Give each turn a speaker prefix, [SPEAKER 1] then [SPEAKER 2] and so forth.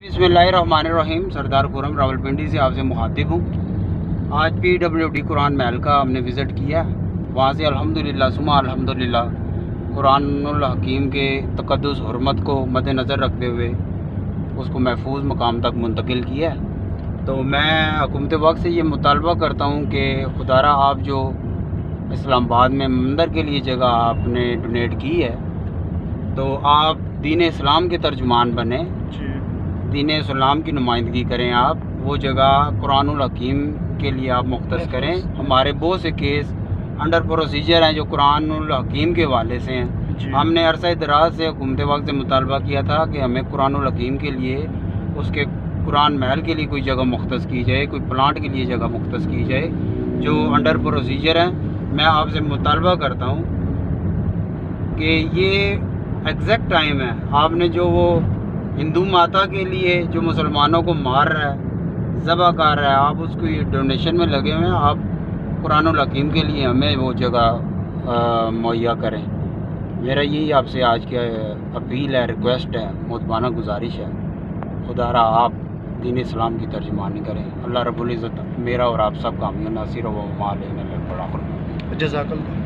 [SPEAKER 1] बिस्मिल्लाहिर्रहमानिर्रहीम। सरदार खुर्रम रावलपिंडी से आपसे मुखातिब हूँ। आज PWD कुरान महल का हमने विज़िट किया। वहाँ से अल्हम्दुलिल्लाह सुमा अल्हम्दुलिल्लाह कुरानुल हकीम के तक़द्दुस हुर्मत को मद्देनज़र रखते हुए उसको महफूज मकाम तक मुंतकिल किया। तो मैं हुकूमत वक्त से ये मुतालबा करता हूँ कि खुदारा आप जो इस्लामाबाद में मंदिर के लिए जगह आपने डोनेट की है, तो आप दीन इस्लाम के तर्जुमान बने, दीन इस्लाम की नुमाइंदगी करें। आप वो जगह कुरानुल हकीम के लिए आप मुख्तस करें। हमारे बहुत से केस अंडर प्रोसीजर हैं जो कुरानुल हकीम के हवाले से हैं। हमने अरसा दराज से हुकूमत वक्त से मुतालबा किया था कि हमें कुरानुल हकीम के लिए उसके कुरान महल के लिए कोई जगह मुख्तस की जाए, कोई प्लांट के लिए जगह मुख्तस की जाए जो अंडर प्रोसीजर हैं। मैं आपसे मुतालबा करता हूँ कि ये एग्जैक्ट टाइम है। आपने जो वो हिंदू माता के लिए जो मुसलमानों को मार रहा है, ज़बह कर रहा है, आप उसको ये डोनेशन में लगे हुए हैं। आप कुरानुल हकीम के लिए हमें वो जगह मुहैया करें। मेरा यही आपसे आज की अपील है, रिक्वेस्ट है, मुतबाना गुजारिश है। खुदारा आप दीन इस्लाम की तर्जुमानी करें। अल्लाह रब्बुल इज़्ज़त मेरा और आप सब का नासिर व माल।
[SPEAKER 2] जज़ाकल्लाह।